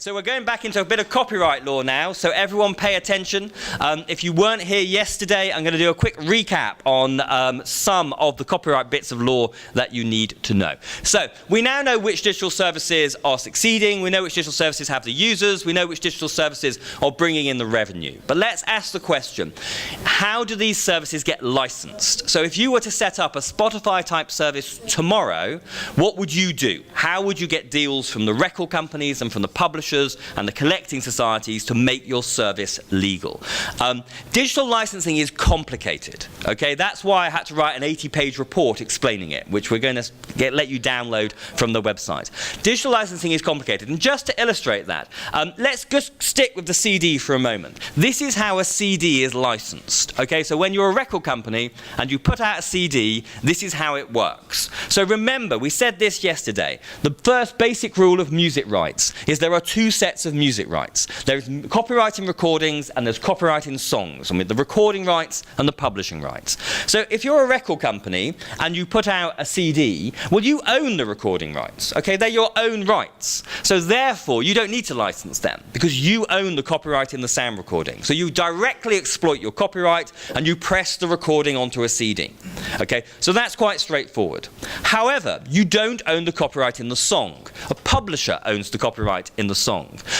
So we're going back into a bit of copyright law now, so everyone pay attention. If you weren't here yesterday, I'm going to do a quick recap on some of the copyright bits of law that you need to know. So we now know which digital services are succeeding, we know which digital services have the users, we know which digital services are bringing in the revenue. But let's ask the question, how do these services get licensed? So if you were to set up a Spotify type service tomorrow, what would you do? How would you get deals from the record companies and from the publishers and the collecting societies to make your service legal? Digital licensing is complicated. Okay, that's why I had to write an 80-page report explaining it, which we're going to let you download from the website. Digital licensing is complicated, and just to illustrate that, let's just stick with the CD for a moment. This is how a CD is licensed. Okay, so when you're a record company and you put out a CD, this is how it works. So remember, we said this yesterday. The first basic rule of music rights is there are two sets of music rights. There's copyright in recordings and there's copyright in songs. I mean, the recording rights and the publishing rights. So if you're a record company and you put out a CD, well, you own the recording rights. Okay, they're your own rights. So therefore, you don't need to license them because you own the copyright in the sound recording. So you directly exploit your copyright and you press the recording onto a CD. Okay, so that's quite straightforward. However, you don't own the copyright in the song. A publisher owns the copyright in the song.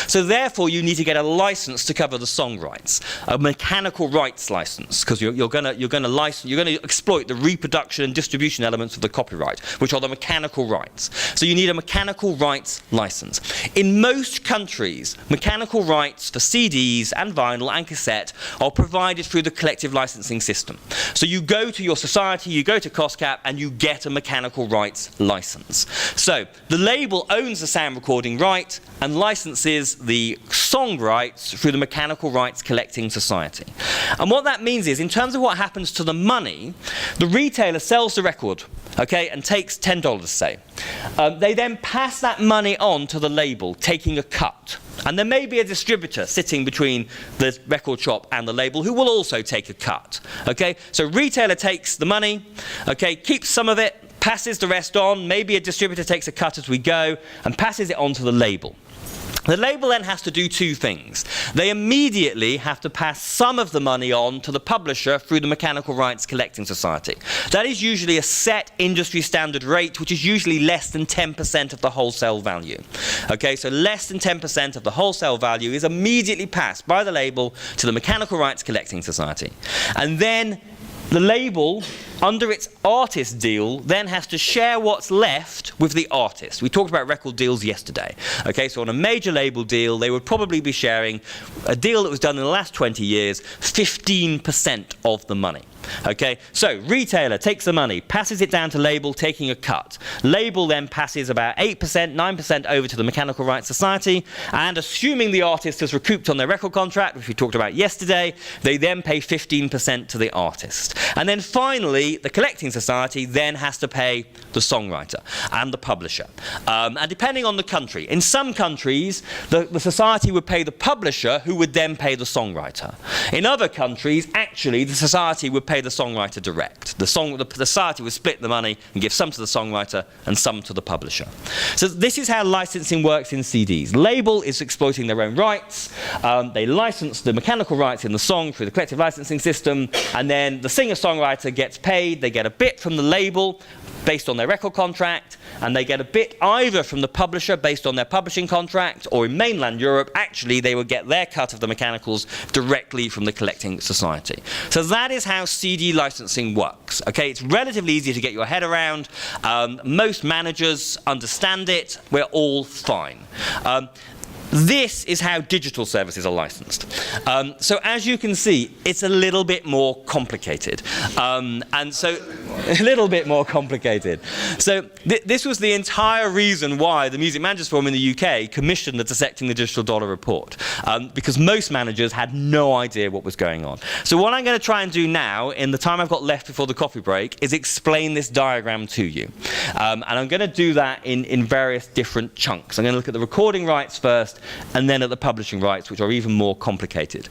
So therefore, you need to get a license to cover the song rights, a mechanical rights license, because you're going to exploit the reproduction and distribution elements of the copyright, which are the mechanical rights. So you need a mechanical rights license. In most countries, mechanical rights for CDs and vinyl and cassette are provided through the collective licensing system. So you go to your society, you go to COSCAP, and you get a mechanical rights license. So the label owns the sound recording right and licenses the song rights through the Mechanical Rights Collecting Society. And what that means is, in terms of what happens to the money, the retailer sells the record, okay, and takes $10, say. They then pass that money on to the label, taking a cut. And there may be a distributor sitting between the record shop and the label who will also take a cut. Okay, so retailer takes the money, okay, keeps some of it, passes the rest on. Maybe a distributor takes a cut as we go and passes it on to the label. The label then has to do two things. They immediately have to pass some of the money on to the publisher through the Mechanical Rights Collecting Society. That is usually a set industry standard rate, which is usually less than 10% of the wholesale value. Okay, so less than 10% of the wholesale value is immediately passed by the label to the Mechanical Rights Collecting Society. And then the label, under its artist deal, then has to share what's left with the artist. We talked about record deals yesterday. Okay, so on a major label deal, they would probably be sharing a deal that was done in the last 20 years, 15% of the money. Okay, so retailer takes the money, passes it down to label, taking a cut. Label then passes about 8%, 9% over to the Mechanical Rights Society, and assuming the artist has recouped on their record contract, which we talked about yesterday, they then pay 15% to the artist. And then finally, the Collecting Society then has to pay the songwriter and the publisher. And depending on the country, in some countries, the society would pay the publisher, who would then pay the songwriter. In other countries, actually, the society would pay the songwriter direct. The society would split the money and give some to the songwriter and some to the publisher. So this is how licensing works in CDs. Label is exploiting their own rights. They license the mechanical rights in the song through the collective licensing system, and then the singer-songwriter gets paid. They get a bit from the label based on their record contract, and they get a bit either from the publisher based on their publishing contract, or in mainland Europe, actually, they would get their cut of the mechanicals directly from the collecting society. So that is how CD licensing works. Okay, it's relatively easy to get your head around. Most managers understand it. We're all fine. This is how digital services are licensed. So as you can see, it's a little bit more complicated. And so, a little bit more complicated. So this was the entire reason why the Music Managers Forum in the UK commissioned the Dissecting the Digital Dollar report, because most managers had no idea what was going on. So what I'm going to try and do now, in the time I've got left before the coffee break, is explain this diagram to you. And I'm going to do that in various different chunks. I'm going to look at the recording rights first, and then at the publishing rights, which are even more complicated.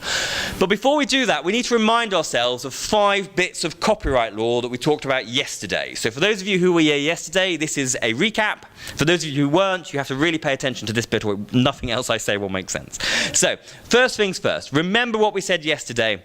But before we do that, we need to remind ourselves of 5 bits of copyright law that we talked about about yesterday. So for those of you who were here yesterday, this is a recap. For those of you who weren't, you have to really pay attention to this bit or nothing else I say will make sense. So first things first, remember what we said yesterday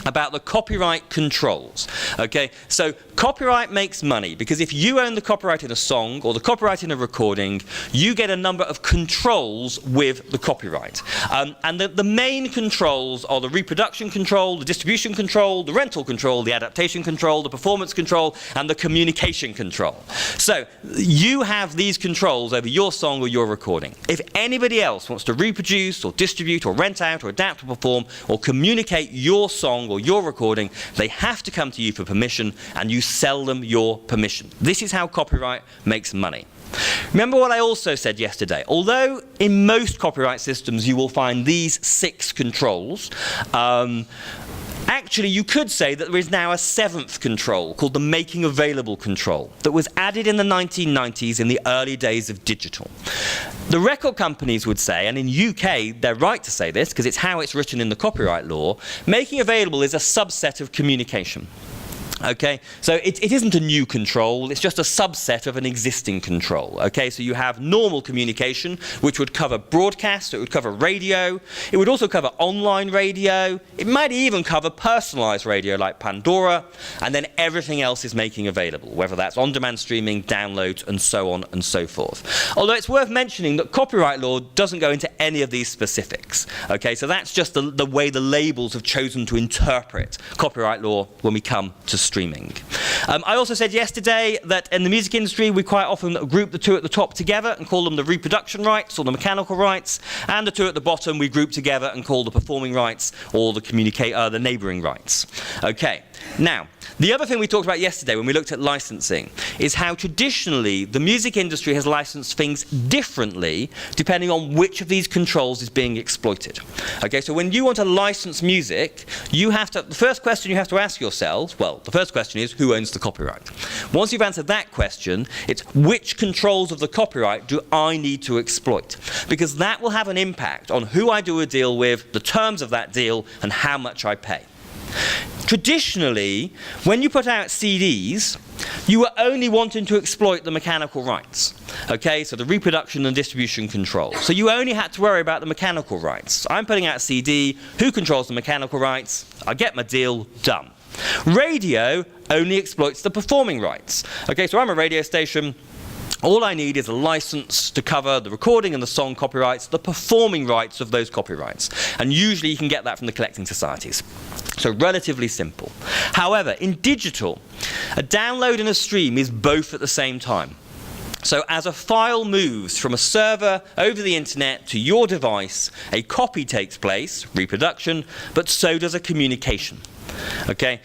about the copyright controls. Okay, so copyright makes money because if you own the copyright in a song or the copyright in a recording, you get a number of controls with the copyright. And the main controls are the reproduction control, the distribution control, the rental control, the adaptation control, the performance control, and the communication control. So you have these controls over your song or your recording. If anybody else wants to reproduce or distribute or rent out or adapt or perform or communicate your song or your recording, they have to come to you for permission, and you sell them your permission. This is how copyright makes money. Remember what I also said yesterday. Although in most copyright systems you will find these 6 controls, actually, you could say that there is now a 7th control called the making available control that was added in the 1990s in the early days of digital. The record companies would say, and in UK they're right to say this because it's how it's written in the copyright law, making available is a subset of communication. Okay, so it isn't a new control, it's just a subset of an existing control. Okay, so you have normal communication, which would cover broadcast, it would cover radio, it would also cover online radio, it might even cover personalized radio like Pandora, and then everything else is making available, whether that's on-demand streaming, downloads, and so on and so forth. Although it's worth mentioning that copyright law doesn't go into any of these specifics. Okay, so that's just the way the labels have chosen to interpret copyright law when we come to streaming. I also said yesterday that in the music industry we quite often group the 2 at the top together and call them the reproduction rights or the mechanical rights, and the 2 at the bottom we group together and call the performing rights or the neighbouring rights. Okay, now the other thing we talked about yesterday when we looked at licensing is how traditionally the music industry has licensed things differently depending on which of these controls is being exploited. Okay, so when you want to license music, the first question you have to ask yourselves, well, the first question is, who owns the copyright? Once you've answered that question, it's which controls of the copyright do I need to exploit? Because that will have an impact on who I do a deal with, the terms of that deal, and how much I pay. Traditionally, when you put out CDs, you were only wanting to exploit the mechanical rights. Okay, so the reproduction and distribution control. So you only had to worry about the mechanical rights. I'm putting out a CD, who controls the mechanical rights? I get my deal, done. Radio only exploits the performing rights. Okay, so I'm a radio station. All I need is a license to cover the recording and the song copyrights, the performing rights of those copyrights. And usually you can get that from the collecting societies. So relatively simple. However, in digital, a download and a stream is both at the same time. So as a file moves from a server over the internet to your device, a copy takes place, reproduction, but so does a communication. Okay,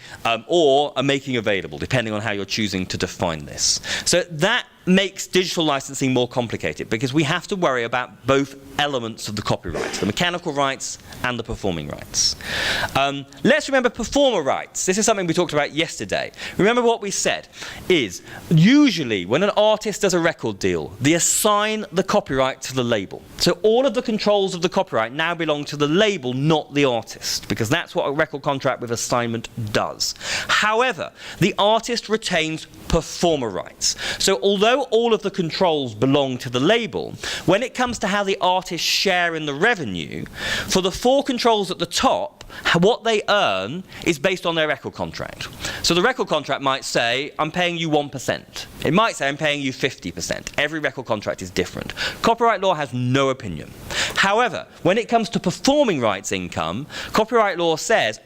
or a making available, depending on how you're choosing to define this. So that makes digital licensing more complicated because we have to worry about both elements of the copyright, the mechanical rights and the performing rights. Let's remember performer rights. This is something we talked about yesterday. Remember what we said is usually when an artist does a record deal, they assign the copyright to the label. So all of the controls of the copyright now belong to the label, not the artist, because that's what a record contract with assignment does. However, the artist retains performer rights. So although all of the controls belong to the label, when it comes to how the artists share in the revenue, for the 4 controls at the top, what they earn is based on their record contract. So the record contract might say, I'm paying you 1%. It might say, I'm paying you 50%. Every record contract is different. Copyright law has no opinion. However, when it comes to performing rights income, copyright law says,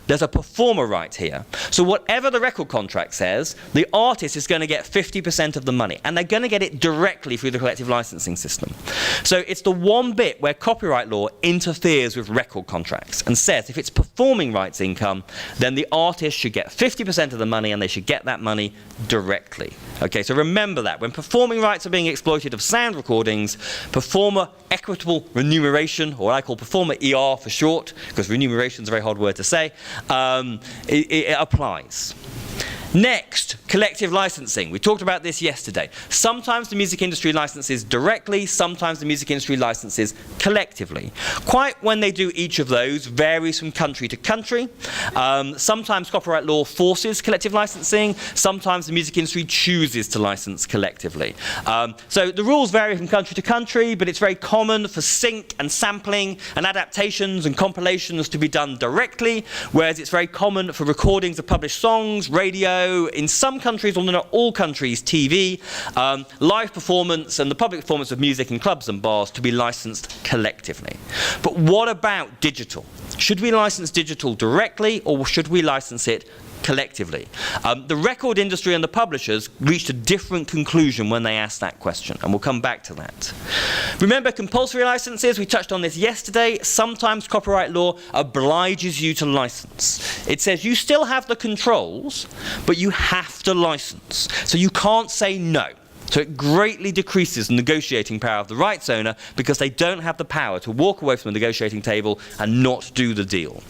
there's a performer right here. So whatever the record contract says, the artist is going to get 50% of the money, and they're going to get it directly through the collective licensing system. So it's the one bit where copyright law interferes with record contracts and says if it's performing rights income, then the artist should get 50% of the money and they should get that money directly. Okay, so remember that. When performing rights are being exploited of sound recordings, performer equitable remuneration, or what I call performer ER for short, because remuneration is a very hard word to say, it applies. Next, collective licensing. We talked about this yesterday. Sometimes the music industry licenses directly, sometimes the music industry licenses collectively. Quite when they do each of those varies from country to country. Sometimes copyright law forces collective licensing, sometimes the music industry chooses to license collectively. So the rules vary from country to country, but it's very common for sync and sampling and adaptations and compilations to be done directly, whereas it's very common for recordings of published songs, radio, in some countries, although not all countries, TV, live performance and the public performance of music in clubs and bars to be licensed collectively. But what about digital? Should we license digital directly or should we license it collectively? The record industry and the publishers reached a different conclusion when they asked that question, and we'll come back to that. Remember compulsory licenses? We touched on this yesterday. Sometimes copyright law obliges you to license. It says you still have the controls, but you have to license. So you can't say no. So it greatly decreases the negotiating power of the rights owner because they don't have the power to walk away from the negotiating table and not do the deal.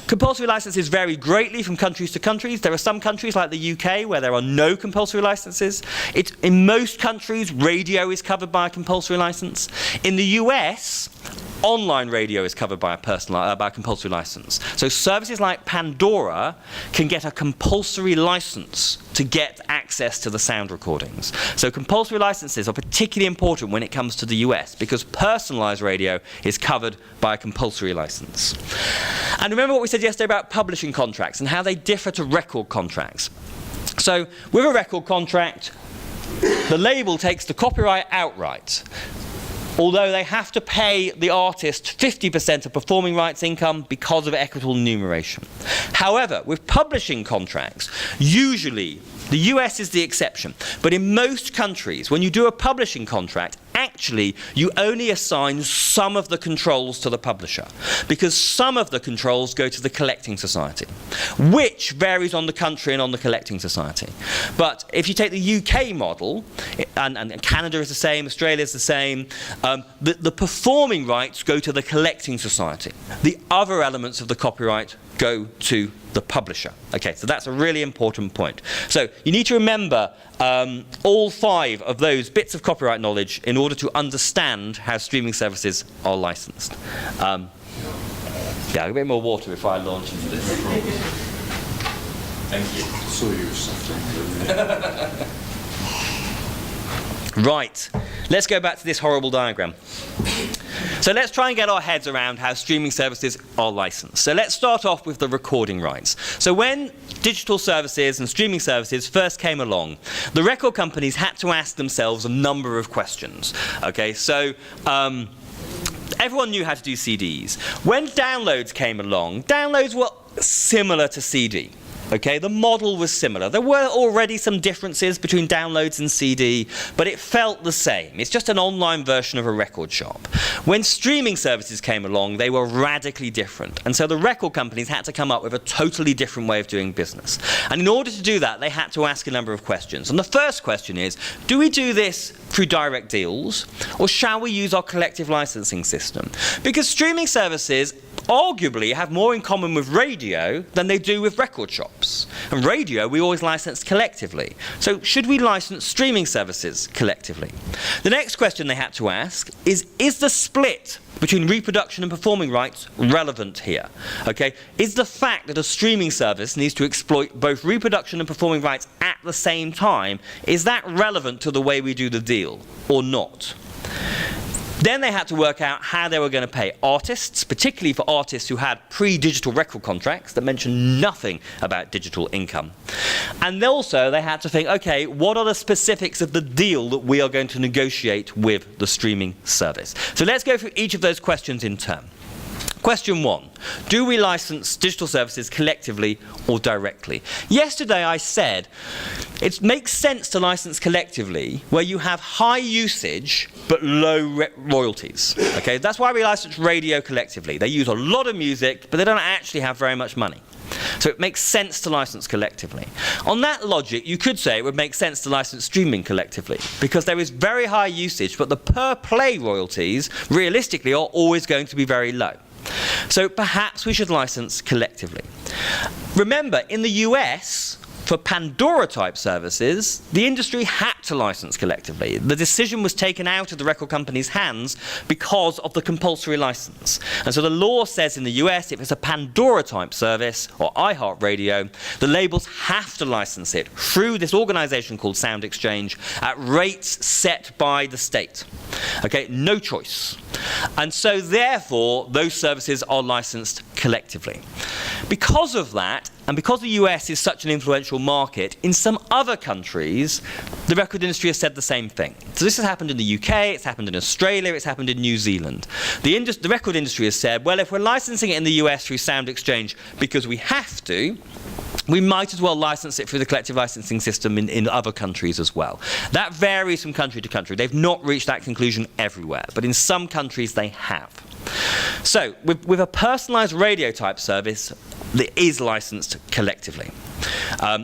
Compulsory licenses vary greatly from countries to countries. There are some countries like the UK where there are no compulsory licenses. In most countries, radio is covered by a compulsory license. In the US, online radio is covered by a compulsory license. So services like Pandora can get a compulsory license to get access to the sound recordings. So compulsory licenses are particularly important when it comes to the US because personalized radio is covered by a compulsory license. And remember what we said yesterday about publishing contracts and how they differ to record contracts. So with a record contract, the label takes the copyright outright, although they have to pay the artist 50% of performing rights income because of equitable enumeration. However, with publishing contracts, usually, the US is the exception, but in most countries, when you do a publishing contract, actually, you only assign some of the controls to the publisher, because some of the controls go to the collecting society, which varies on the country and on the collecting society. But if you take the UK model, and Canada is the same, Australia is the same, the performing rights go to the collecting society. The other elements of the copyright go to the publisher. Okay, so that's a really important point. So you need to remember all 5 of those bits of copyright knowledge in order to understand how streaming services are licensed. Yeah, a bit more water before I launch into this. Thank you. So you're suffering. Right, let's go back to this horrible diagram. So let's try and get our heads around how streaming services are licensed. So let's start off with the recording rights. So when digital services and streaming services first came along, the record companies had to ask themselves a number of questions. Okay, so everyone knew how to do CDs. When downloads came along, downloads were similar to CD. Okay, the model was similar. There were already some differences between downloads and CD, but it felt the same. It's just an online version of a record shop. When streaming services came along, they were radically different. And so the record companies had to come up with a totally different way of doing business. And in order to do that, they had to ask a number of questions. And the first question is, do we do this through direct deals, or shall we use our collective licensing system? Because streaming services arguably have more in common with radio than they do with record shops. And radio we always license collectively. So should we license streaming services collectively? The next question they had to ask is the split between reproduction and performing rights relevant here? Okay, is the fact that a streaming service needs to exploit both reproduction and performing rights at the same time, is that relevant to the way we do the deal or not? Then they had to work out how they were going to pay artists, particularly for artists who had pre-digital record contracts that mentioned nothing about digital income. And also they had to think, okay, what are the specifics of the deal that we are going to negotiate with the streaming service? So let's go through each of those questions in turn. Question 1, do we license digital services collectively or directly? Yesterday I said it makes sense to license collectively where you have high usage but low royalties. Okay, that's why we license radio collectively. They use a lot of music, but they don't actually have very much money. So it makes sense to license collectively. On that logic, you could say it would make sense to license streaming collectively, because there is very high usage, but the per play royalties, realistically, are always going to be very low. So perhaps we should license collectively. Remember, in the US, For Pandora-type services, the industry had to license collectively. The decision was taken out of the record company's hands because of the compulsory license. And so the law says in the US, if it's a Pandora-type service, or iHeartRadio, the labels have to license it through this organization called Sound Exchange at rates set by the state. Okay, no choice. And so therefore, those services are licensed collectively. Because of that, and because the US is such an influential market, in some other countries, the record industry has said the same thing. So this has happened in the UK, it's happened in Australia, it's happened in New Zealand. The record industry has said, well, if we're licensing it in the US through Sound Exchange because we have to, we might as well license it through the collective licensing system in other countries as well. That varies from country to country. They've not reached that conclusion everywhere, but in some countries they have. So, with a personalized radio type service that is licensed collectively.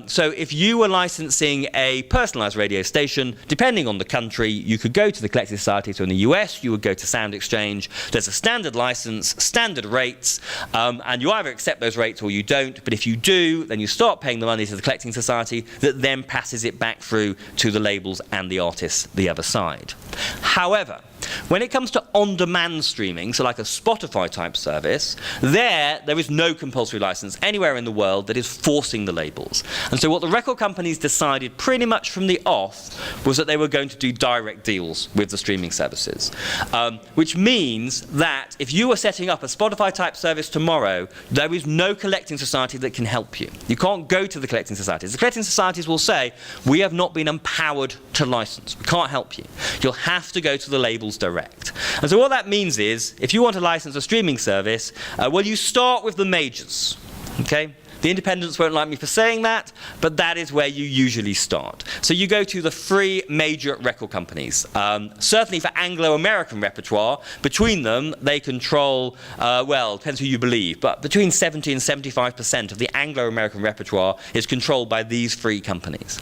So if you were licensing a personalized radio station, depending on the country, you could go to the collective society. So in the US, you would go to Sound Exchange. There's a standard license, standard rates, and you either accept those rates or you don't. But if you do, then you start paying the money to the collecting society that then passes it back through to the labels and the artists the other side. However, when it comes to on-demand streaming, so like a Spotify type service, there is no compulsory license anywhere in the world that is forcing the labels. And so what the record companies decided pretty much from the off was that they were going to do direct deals with the streaming services. Which means that if you were setting up a Spotify type service tomorrow, there is no collecting society that can help you. You can't go to the collecting societies. The collecting societies will say, we have not been empowered to license. We can't help you. You'll have to go to the labels direct. And so what that means is, if you want to license a streaming service, well, you start with the majors, okay? The independents won't like me for saying that, but that is where you usually start. So you go to the 3 major record companies. Certainly for Anglo-American repertoire, between them, they control, well, depends who you believe, but between 70 and 75% of the Anglo-American repertoire is controlled by these 3 companies.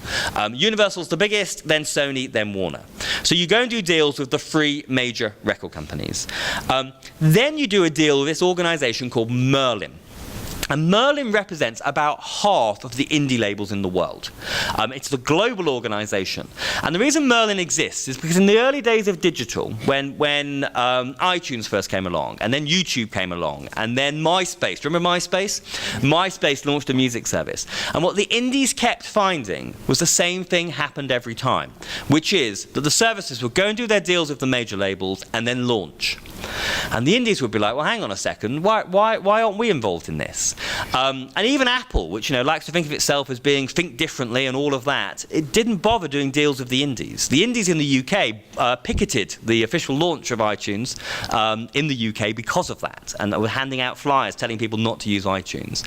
Universal's the biggest, then Sony, then Warner. So you go and do deals with the 3 major record companies. Then you do a deal with this organization called Merlin. And Merlin represents about half of the indie labels in the world. It's the global organization. And the reason Merlin exists is because in the early days of digital, when iTunes first came along, and then YouTube came along, and then MySpace. Remember MySpace? MySpace launched a music service. And what the indies kept finding was the same thing happened every time, which is that the services would go and do their deals with the major labels and then launch. And the indies would be like, well, hang on a second, why aren't we involved in this? And even Apple, which likes to think of itself as being think differently and all of that, it didn't bother doing deals with the indies. The indies in the UK picketed the official launch of iTunes in the UK because of that, and were handing out flyers telling people not to use iTunes.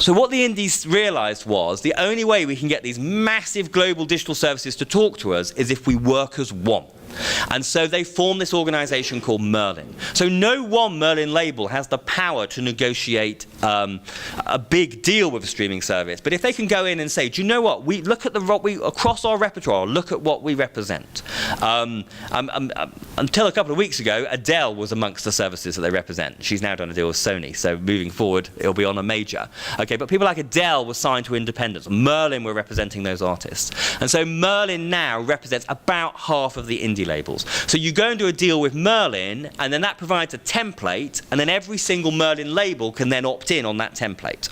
So what the indies realized was the only way we can get these massive global digital services to talk to us is if we work as one. And so they formed this organization called Merlin. So no one Merlin label has the power to negotiate a big deal with a streaming service. But if they can go in and say, do you know what? We look at across our repertoire, look at what we represent. Until a couple of weeks ago, Adele was amongst the services that they represent. She's now done a deal with Sony. So moving forward, it'll be on a major. Okay, but people like Adele were signed to independents. Merlin were representing those artists. And so Merlin now represents about half of the indie labels. So you go and do a deal with Merlin, and then that provides a template, and then every single Merlin label can then opt in on that template.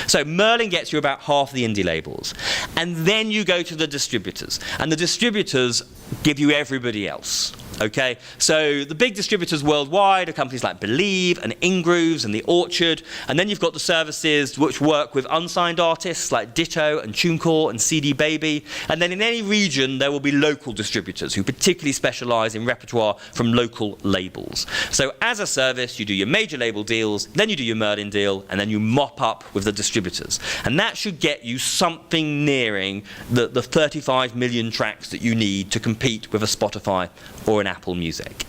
So Merlin gets you about half the indie labels. And then you go to the distributors, and the distributors give you everybody else. Okay, so the big distributors worldwide are companies like Believe and Ingrooves and The Orchard, and then you've got the services which work with unsigned artists like Ditto and TuneCore and CD Baby, and then in any region there will be local distributors who particularly specialize in repertoire from local labels. So as a service, you do your major label deals, then you do your Merlin deal, and then you mop up with the distributors. And that should get you something nearing the 35 million tracks that you need to compete with a Spotify or an Apple Music.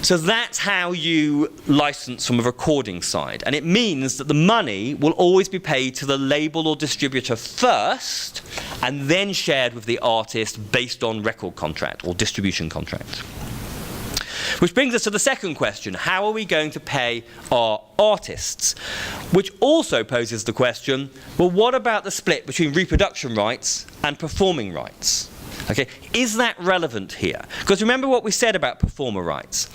So that's how you license from a recording side. And it means that the money will always be paid to the label or distributor first, and then shared with the artist based on record contract or distribution contract. Which brings us to the second question: how are we going to pay our artists? Which also poses the question, well, what about the split between reproduction rights and performing rights? Okay, is that relevant here? Because remember what we said about performer rights.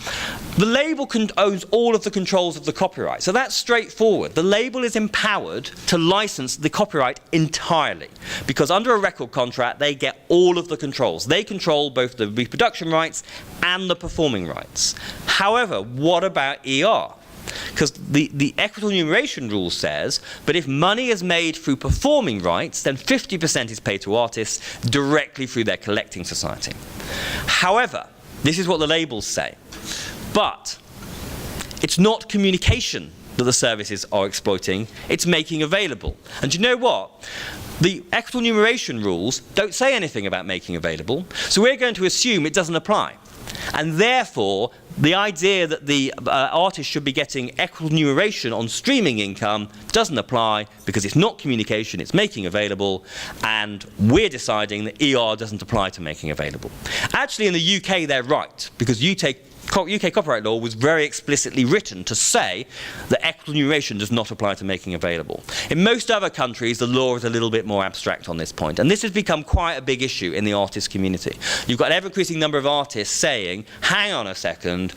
The label owns all of the controls of the copyright, so that's straightforward. The label is empowered to license the copyright entirely, because under a record contract they get all of the controls. They control both the reproduction rights and the performing rights. However, what about ER? Because the equitable remuneration rule says, but if money is made through performing rights, then 50% is paid to artists directly through their collecting society. However, this is what the labels say, but it's not communication that the services are exploiting, it's making available. And you know what? The equitable remuneration rules don't say anything about making available, so we're going to assume it doesn't apply. And therefore, the idea that the artist should be getting equitable remuneration on streaming income doesn't apply, because it's not communication, it's making available, and we're deciding that ER doesn't apply to making available. Actually, in the UK, they're right, because UK copyright law was very explicitly written to say that equitable remuneration does not apply to making available. In most other countries, the law is a little bit more abstract on this point, and this has become quite a big issue in the artist community. You've got an ever-increasing number of artists saying, hang on a second,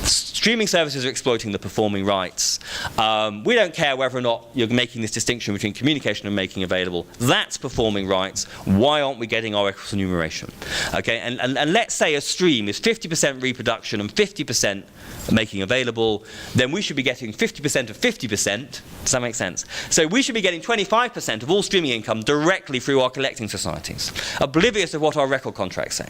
streaming services are exploiting the performing rights. We don't care whether or not you're making this distinction between communication and making available. That's performing rights. Why aren't we getting our equitable remuneration? Okay, and let's say a stream is 50% reproduction and 50% making available, then we should be getting 50% of 50%. Does that make sense? So we should be getting 25% of all streaming income directly through our collecting societies, oblivious of what our record contracts say.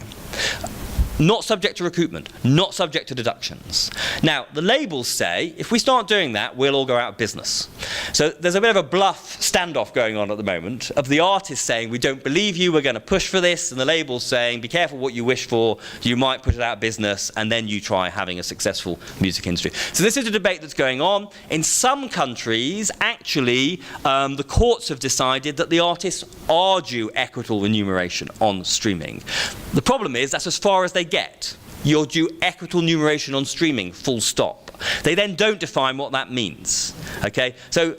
Not subject to recoupment, not subject to deductions. Now, the labels say, if we start doing that, we'll all go out of business. So there's a bit of a bluff standoff going on at the moment of the artists saying, we don't believe you, we're going to push for this, and the labels saying, be careful what you wish for, you might put it out of business, and then you try having a successful music industry. So this is a debate that's going on. In some countries, actually, the courts have decided that the artists are due equitable remuneration on streaming. The problem is, that's as far as they get. You're due equitable remuneration on streaming, full stop. They then don't define what that means. Okay? So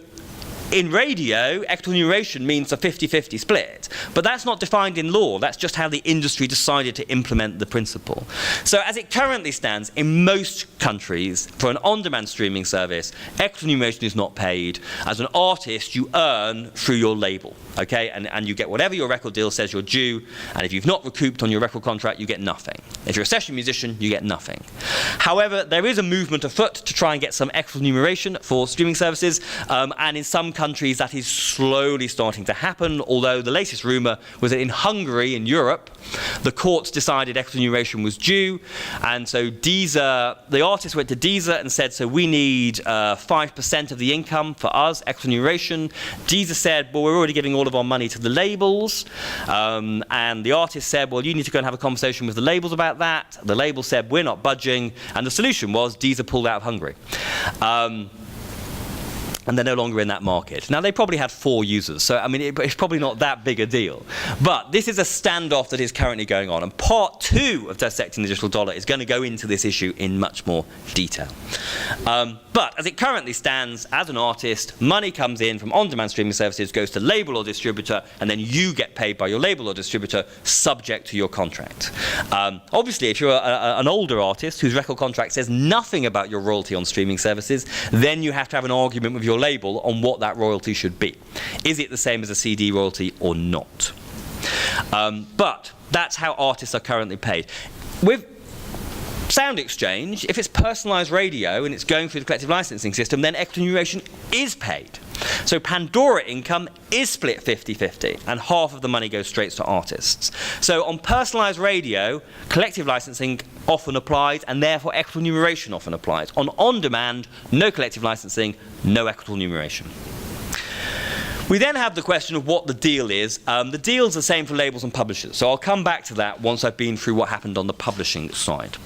in radio, equitable remuneration means a 50-50 split, but that's not defined in law. That's just how the industry decided to implement the principle. So as it currently stands, in most countries, for an on-demand streaming service, equitable remuneration is not paid. As an artist, you earn through your label. Okay, and you get whatever your record deal says you're due, and if you've not recouped on your record contract, you get nothing. If you're a session musician, you get nothing. However, there is a movement afoot to try and get some equitable remuneration for streaming services, and in some countries that is slowly starting to happen, although the latest rumour was that in Hungary, in Europe, the courts decided equitable remuneration was due, and so Deezer, the artists went to Deezer and said, so we need 5% of the income for us, equitable remuneration. Deezer said, well, we're already giving all of our money to the labels, and the artist said, well, you need to go and have a conversation with the labels about that. The label said, we're not budging, and the solution was Deezer pulled out of Hungary. And they're no longer in that market. Now, they probably had 4 users, so I mean, it's probably not that big a deal. But this is a standoff that is currently going on, and part 2 of Dissecting the Digital Dollar is going to go into this issue in much more detail. But as it currently stands, as an artist, money comes in from on-demand streaming services, goes to label or distributor, and then you get paid by your label or distributor, subject to your contract. Obviously, if you're an older artist whose record contract says nothing about your royalty on streaming services, then you have to have an argument with your label on what that royalty should be. Is it the same as a CD royalty or not? But that's how artists are currently paid. With Sound Exchange, if it's personalised radio and it's going through the collective licensing system, then equitable remuneration is paid. So Pandora income is split 50-50, and half of the money goes straight to artists. So on personalised radio, collective licensing often applies, and therefore equitable remuneration often applies. On demand, no collective licensing, no equitable remuneration. We then have the question of what the deal is. The deal's the same for labels and publishers, so I'll come back to that once I've been through what happened on the publishing side.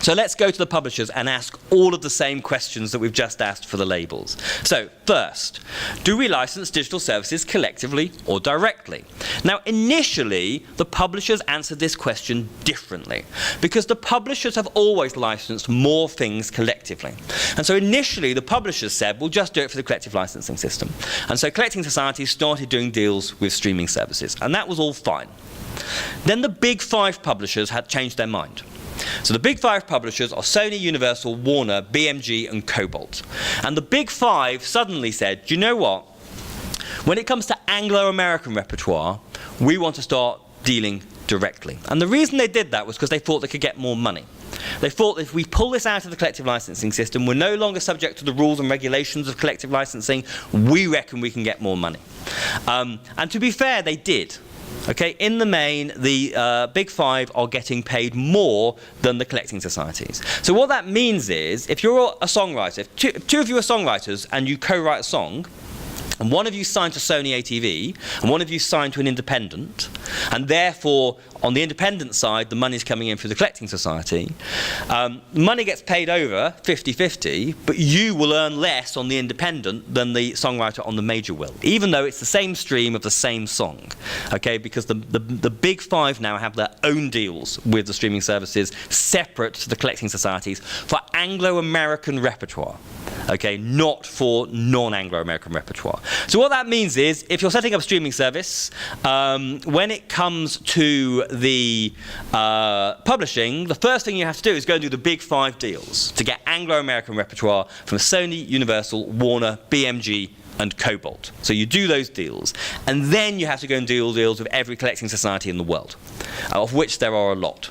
So let's go to the publishers and ask all of the same questions that we've just asked for the labels. So first, do we license digital services collectively or directly? Now initially, the publishers answered this question differently because the publishers have always licensed more things collectively. And so initially, the publishers said, we'll just do it for the collective licensing system. And so collecting societies started doing deals with streaming services, and that was all fine. Then the big 5 publishers had changed their mind. So the big 5 publishers are Sony, Universal, Warner, BMG, and Cobalt. And the big 5 suddenly said, do you know what? When it comes to Anglo-American repertoire, we want to start dealing directly. And the reason they did that was because they thought they could get more money. They thought if we pull this out of the collective licensing system, we're no longer subject to the rules and regulations of collective licensing, we reckon we can get more money. And to be fair, they did. Okay, in the main, the big 5 are getting paid more than the collecting societies. So what that means is, if you're a songwriter, if two of you are songwriters and you co-write a song, and one of you signed to Sony ATV, and one of you signed to an independent, and therefore, on the independent side, the money's coming in through the collecting society, money gets paid over 50-50, but you will earn less on the independent than the songwriter on the major will, even though it's the same stream of the same song, okay, because the big 5 now have their own deals with the streaming services separate to the collecting societies for Anglo-American repertoire. Okay, not for non-Anglo-American repertoire. So what that means is, if you're setting up a streaming service, when it comes to the publishing, the first thing you have to do is go and do the big 5 deals to get Anglo-American repertoire from Sony, Universal, Warner, BMG, and Cobalt. So you do those deals, and then you have to go and do deals with every collecting society in the world, of which there are a lot.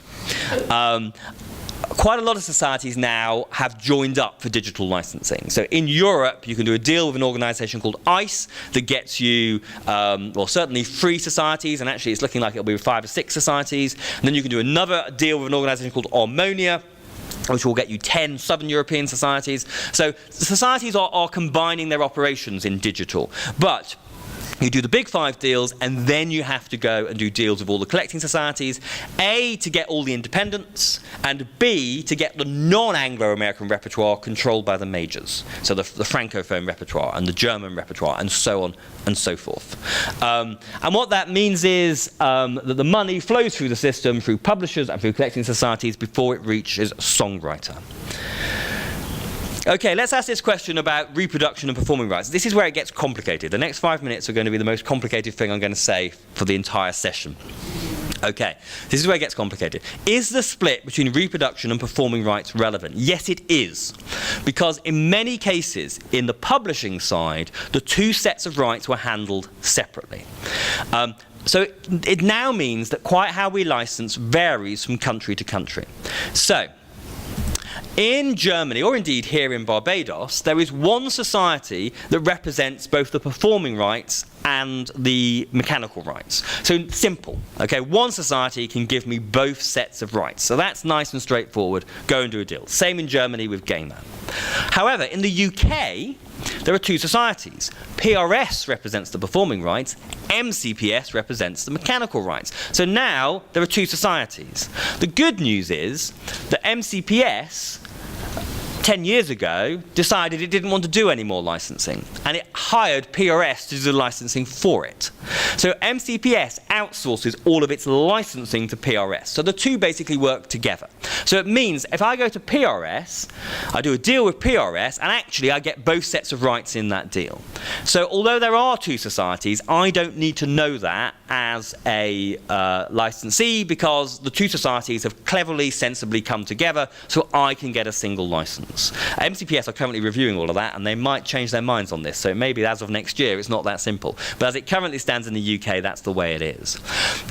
Quite a lot of societies now have joined up for digital licensing. So in Europe, you can do a deal with an organization called ICE that gets you, well, certainly 3 societies, and actually it's looking like it'll be 5 or 6 societies. And then you can do another deal with an organization called Harmonia, which will get you 10 Southern European societies. So societies are combining their operations in digital. But you do the big 5 deals, and then you have to go and do deals with all the collecting societies, A, to get all the independents, and B, to get the non-Anglo-American repertoire controlled by the majors. So the Francophone repertoire and the German repertoire and so on and so forth. And what that means is that the money flows through the system, through publishers and through collecting societies before it reaches songwriter. Okay, let's ask this question about reproduction and performing rights. This is where it gets complicated. The next 5 minutes are going to be the most complicated thing I'm going to say for the entire session. Okay, this is where it gets complicated. Is the split between reproduction and performing rights relevant? Yes, it is. Because in many cases, in the publishing side, the 2 sets of rights were handled separately. So it now means that quite how we license varies from country to country. So in Germany, or indeed here in Barbados, there is one society that represents both the performing rights and the mechanical rights. So simple, okay? One society can give me both sets of rights. So that's nice and straightforward. Go and do a deal. Same in Germany with Gamer. However, in the UK, there are 2 societies. PRS represents the performing rights, MCPS represents the mechanical rights. So now there are 2 societies. The good news is that MCPS 10 years ago decided it didn't want to do any more licensing, and it hired PRS to do the licensing for it. So MCPS outsources all of its licensing to PRS. So the 2 basically work together. So it means if I go to PRS, I do a deal with PRS, and actually I get both sets of rights in that deal. So although there are 2 societies, I don't need to know that as a licensee, because the 2 societies have cleverly, sensibly come together, so I can get a single license. MCPS are currently reviewing all of that, and they might change their minds on this. So maybe as of next year, it's not that simple. But as it currently stands in the UK, that's the way it is.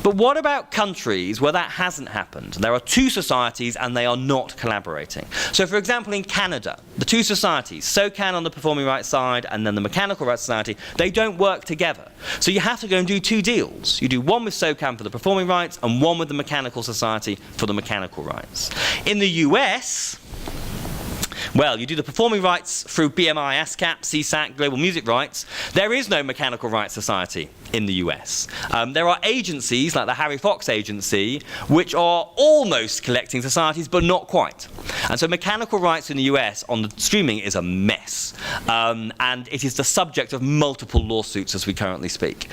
But what about countries where that hasn't happened? There are 2 societies, and they are not collaborating. So for example, in Canada, the 2 societies, SOCAN on the performing rights side, and then the mechanical rights society, they don't work together. So you have to go and do 2 deals. You do one with SOCAN for the performing rights, and one with the mechanical society for the mechanical rights. In the US, Well, you do the performing rights through BMI, ASCAP, CSAC, Global Music Rights. There is no Mechanical Rights Society in the US. There are agencies like the Harry Fox Agency, which are almost collecting societies, but not quite. And so mechanical rights in the US on the streaming is a mess. And it is the subject of multiple lawsuits as we currently speak.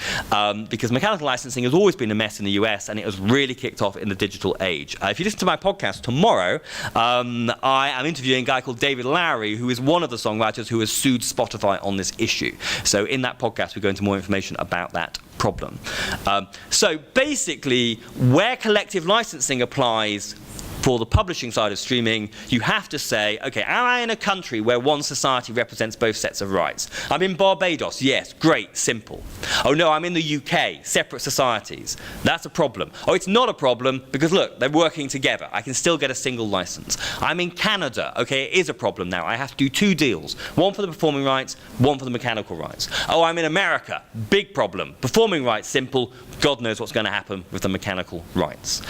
Because mechanical licensing has always been a mess in the US, and it has really kicked off in the digital age. If you listen to my podcast tomorrow, I am interviewing a guy called David Lowery, who is one of the songwriters who has sued Spotify on this issue. So in that podcast, we go into more information about that problem. So basically, where collective licensing applies for the publishing side of streaming, you have to say, okay, am I in a country where one society represents both sets of rights? I'm in Barbados, yes, great, simple. Oh no, I'm in the UK, separate societies. That's a problem. Oh, it's not a problem because look, they're working together. I can still get a single license. I'm in Canada, okay, it is a problem now. I have to do 2 deals, one for the performing rights, one for the mechanical rights. Oh, I'm in America, big problem. Performing rights, simple. God knows what's going to happen with the mechanical rights.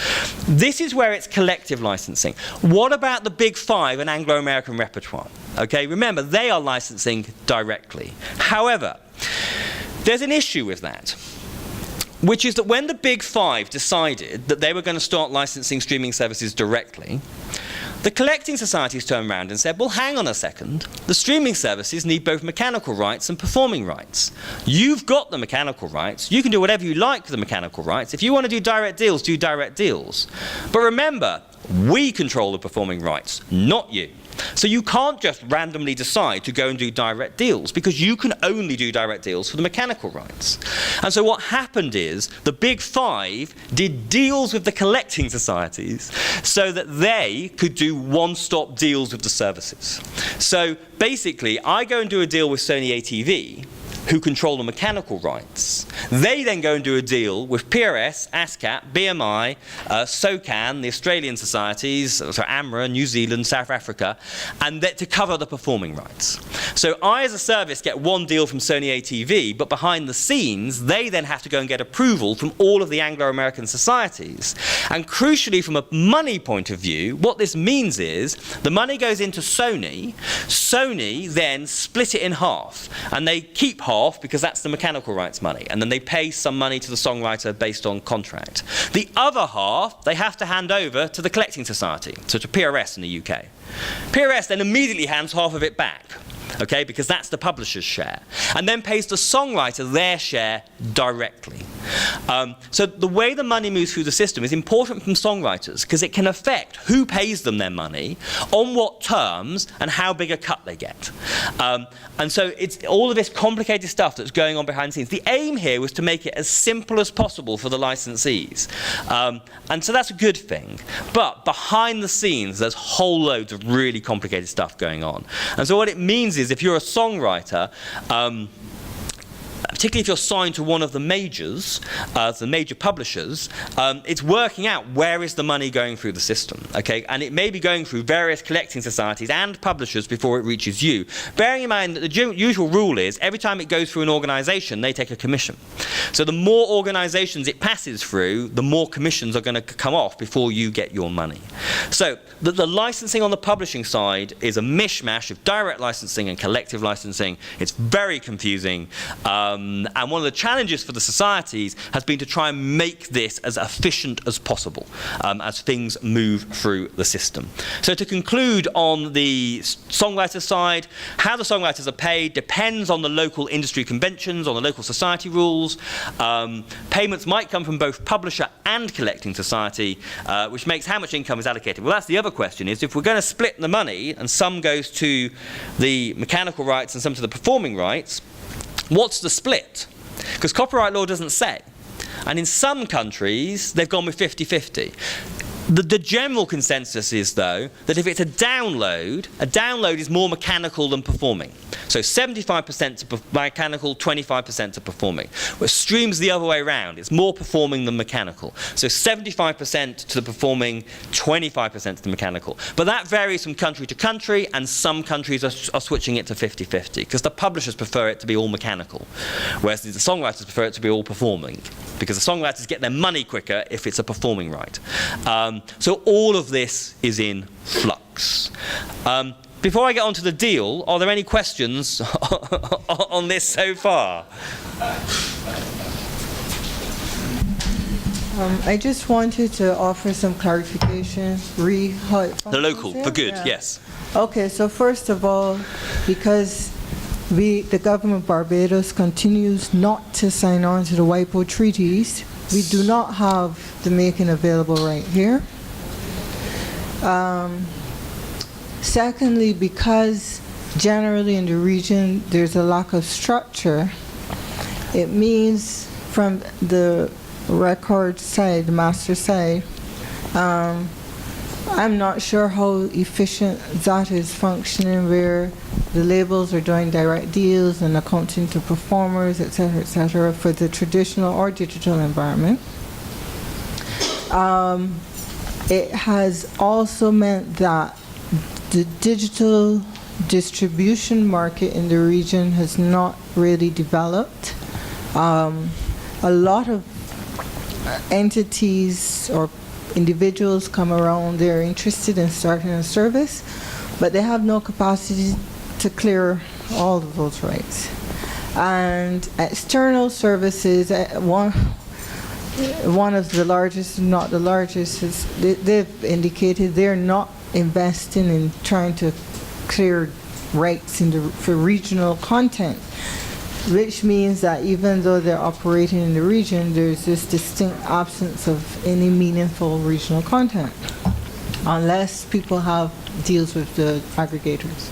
This is where it's collective licensing. What about the big 5 and Anglo-American repertoire? Okay, remember, they are licensing directly. However, there's an issue with that, which is that when the big 5 decided that they were going to start licensing streaming services directly, the collecting societies turned around and said, well, hang on a second. The streaming services need both mechanical rights and performing rights. You've got the mechanical rights. You can do whatever you like with the mechanical rights. If you want to do direct deals, do direct deals. But remember, we control the performing rights, not you. So you can't just randomly decide to go and do direct deals, because you can only do direct deals for the mechanical rights. And so what happened is the big 5 did deals with the collecting societies so that they could do one-stop deals with the services. So basically, I go and do a deal with Sony ATV, who control the mechanical rights. They then go and do a deal with PRS, ASCAP, BMI, SOCAN, the Australian societies, so AMRA, New Zealand, South Africa, and to cover the performing rights. So I, as a service, get one deal from Sony ATV, but behind the scenes, they then have to go and get approval from all of the Anglo-American societies. And crucially, from a money point of view, what this means is the money goes into Sony. Sony then split it in half, and they keep half because that's the mechanical rights money, and then they pay some money to the songwriter based on contract. The other half they have to hand over to the collecting society, so to PRS in the UK. PRS then immediately hands half of it back, okay, because that's the publisher's share, and then pays the songwriter their share directly. So the way the money moves through the system is important from songwriters because it can affect who pays them their money, on what terms, and how big a cut they get. And so it's all of this complicated stuff that's going on behind the scenes. The aim here was to make it as simple as possible for the licensees. And so that's a good thing. But behind the scenes, there's whole loads of really complicated stuff going on. And so what it means is if you're a songwriter, particularly if you're signed to one of the majors, the major publishers, it's working out where is the money going through the system, okay? And it may be going through various collecting societies and publishers before it reaches you. Bearing in mind that the usual rule is every time it goes through an organization, they take a commission. So the more organizations it passes through, the more commissions are going to come off before you get your money. So the licensing on the publishing side is a mishmash of direct licensing and collective licensing. It's very confusing. And one of the challenges for the societies has been to try and make this as efficient as possible as things move through the system. So to conclude on the songwriter side, how the songwriters are paid depends on the local industry conventions, on the local society rules. Payments might come from both publisher and collecting society, which makes how much income is allocated. Well, that's the other question, is if we're going to split the money and some goes to the mechanical rights and some to the performing rights, what's the split? Because copyright law doesn't say. And in some countries, they've gone with 50-50. The general consensus is, though, that if it's a download is more mechanical than performing. So 75% to mechanical, 25% to performing. Where stream's the other way around. It's more performing than mechanical. So 75% to the performing, 25% to the mechanical. But that varies from country to country, and some countries are switching it to 50-50, because the publishers prefer it to be all mechanical, whereas the songwriters prefer it to be all performing, because the songwriters get their money quicker if it's a performing right. So all of this is in flux. Before I get on to the deal, are there any questions on this so far? I just wanted to offer some clarification, how it The local, functions for here. good, Yeah. yes. Okay, so first of all, because the government of Barbados continues not to sign on to the WIPO treaties, we do not have the making available right here. Secondly, because generally in the region there's a lack of structure, it means from the record side, the master side, I'm not sure how efficient that is functioning, where the labels are doing direct deals and accounting to performers, et cetera, for the traditional or digital environment. It has also meant that the digital distribution market in the region has not really developed. A lot of entities or individuals come around, they're interested in starting a service, but they have no capacity to clear all of those rights. And external services, one of the largest, not the largest, they've indicated they're not investing in trying to clear rights for regional content, which means that even though they're operating in the region, there's this distinct absence of any meaningful regional content, unless people have deals with the aggregators.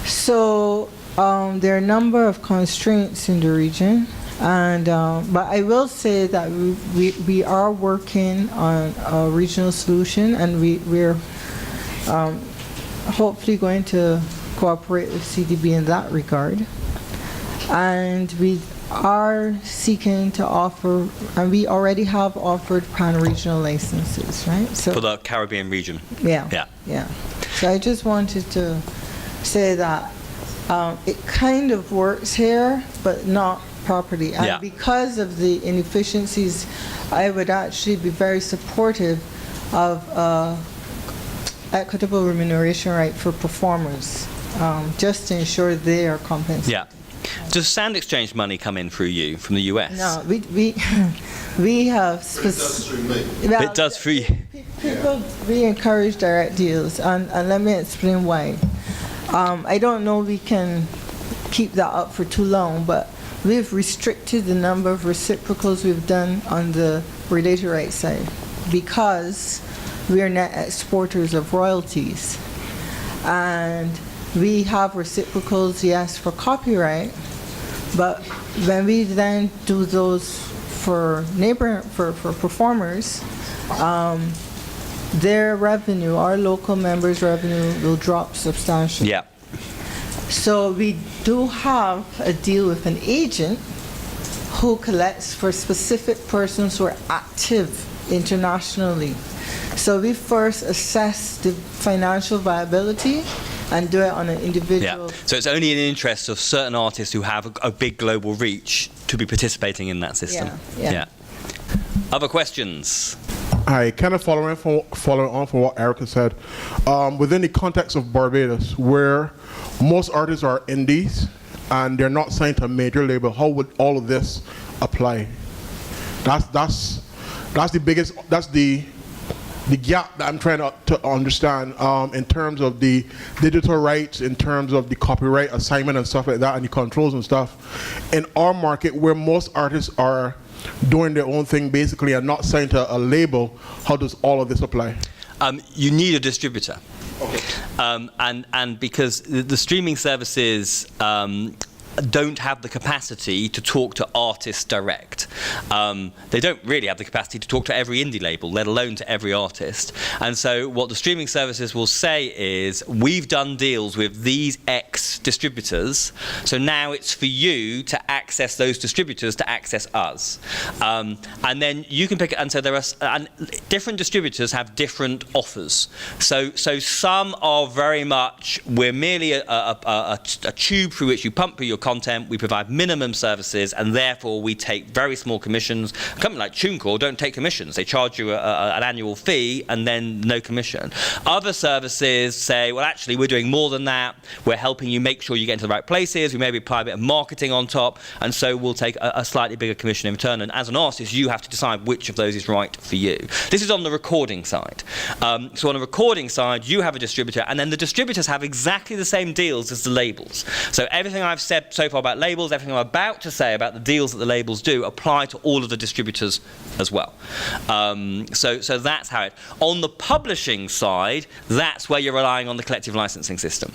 So there are a number of constraints in the region, and but I will say that we are working on a regional solution, and we're hopefully going to cooperate with CDB in that regard. And we are seeking to offer, and we already have offered pan-regional licenses, right? So For the Caribbean region. yeah. So I just wanted to say that it kind of works here, but not properly. And Yeah. because of the inefficiencies, I would actually be very supportive of equitable remuneration right for performers, just to ensure they are compensated. Yeah. Does Sound Exchange money come in through you from the US? No, we have. It does through me. Well, It does through you. people, we encourage direct deals, and let me explain why. I don't know we can keep that up for too long, but we've restricted the number of reciprocals we've done on the related rights side because we are net exporters of royalties. And we have reciprocals, yes, for copyright, but when we then do those for performers, their revenue, our local members' revenue, will drop substantially. Yeah. So we do have a deal with an agent who collects for specific persons who are active internationally. So we first assess the financial viability and do it on an individual. Yeah. So it's only in the interest of certain artists who have a big global reach to be participating in that system. Yeah. Other questions? Hi, kind of following on from what Erica said, within the context of Barbados, where most artists are indies and they're not signed to a major label, how would all of this apply? That's the biggest, that's the gap that I'm trying to understand in terms of the digital rights, in terms of the copyright assignment and stuff like that, and the controls and stuff. In our market, where most artists are doing their own thing basically and not signed to a label, how does all of this apply? You need a distributor. Okay. And because the streaming services don't have the capacity to talk to artists direct. They don't really have the capacity to talk to every indie label, let alone to every artist. And so what the streaming services will say is, we've done deals with these X distributors, so now it's for you to access those distributors to access us. And then you can pick, and so there are, and different distributors have different offers. So some are very much, we're merely a tube through which you pump through your content, we provide minimum services, and therefore we take very small commissions. A company like TuneCore don't take commissions. They charge you an annual fee and then no commission. Other services say, well, actually, we're doing more than that. We're helping you make sure you get into the right places. We maybe apply a bit of marketing on top, and so we'll take a slightly bigger commission in return. And as an artist, you have to decide which of those is right for you. This is on the recording side. So on the recording side, you have a distributor, and then the distributors have exactly the same deals as the labels. So everything I've said so far about labels, everything I'm about to say about the deals that the labels do, apply to all of the distributors as well. So that's how it. On the publishing side, that's where you're relying on the collective licensing system.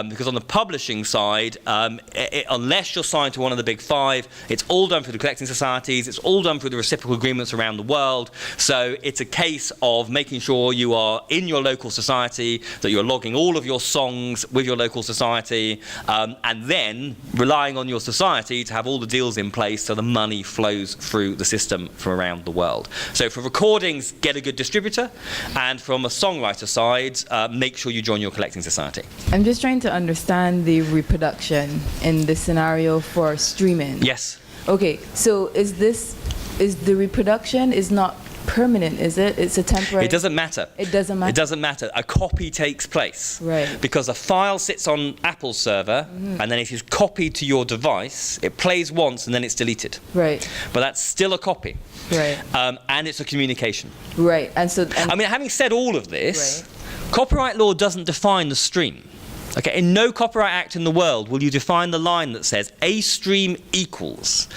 Because on the publishing side, unless you're signed to one of the big five, it's all done through the collecting societies, it's all done through the reciprocal agreements around the world. So it's a case of making sure you are in your local society, that you're logging all of your songs with your local society, and then relying on your society to have all the deals in place so the money flows through the system from around the world. So for recordings, get a good distributor, and from a songwriter side, make sure you join your collecting society. I'm just trying to understand the reproduction in the scenario for streaming. Yes. Okay, so is the reproduction is not permanent, is it? It's a temporary... It doesn't matter. It doesn't matter? It doesn't matter. A copy takes place. Right. Because a file sits on Apple's server, and then it is copied to your device, it plays once, and then it's deleted. Right. But that's still a copy. Right. And it's a communication. Right. And so... I mean, having said all of this, copyright law doesn't define the stream. Okay, in no copyright act in the world will you define the line that says a stream equals.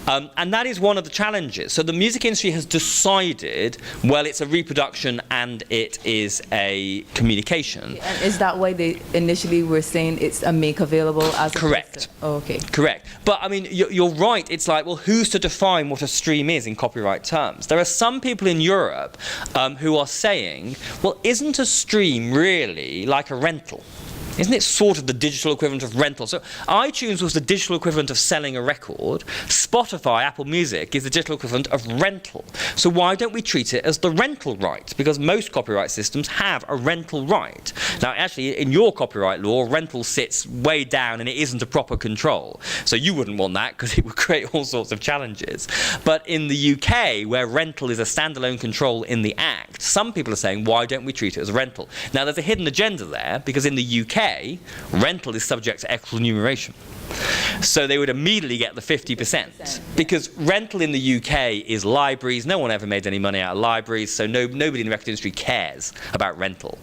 And that is one of the challenges. So the music industry has decided, well, it's a reproduction and it is a communication. And is that why they initially were saying it's a make available as a... Correct. Oh, okay. Correct. But I mean, you're right. It's like, well, who's to define what a stream is in copyright terms? There are some people in Europe who are saying, well, isn't a stream really like a rental? Isn't it sort of the digital equivalent of rental? So iTunes was the digital equivalent of selling a record. Spotify, Apple Music, is the digital equivalent of rental. So why don't we treat it as the rental right? Because most copyright systems have a rental right. Now, actually, in your copyright law, rental sits way down and it isn't a proper control. So you wouldn't want that because it would create all sorts of challenges. But in the UK, where rental is a standalone control in the Act, some people are saying, why don't we treat it as rental? Now, there's a hidden agenda there, because in the UK, rental is subject to equitable remuneration. So they would immediately get the 50%. Because rental in the UK is libraries. No one ever made any money out of libraries, so nobody in the record industry cares about rental.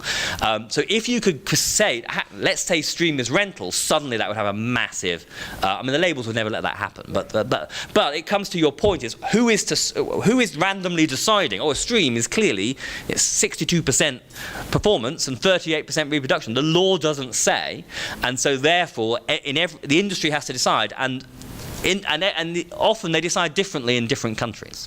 So if you could say, let's say stream is rental, suddenly that would have a massive... I mean, the labels would never let that happen. But it comes to your point, is who is randomly deciding, oh, a stream is clearly it's 62% performance and 38% reproduction. The law doesn't say, and so therefore the industry has to decide, and often they decide differently in different countries.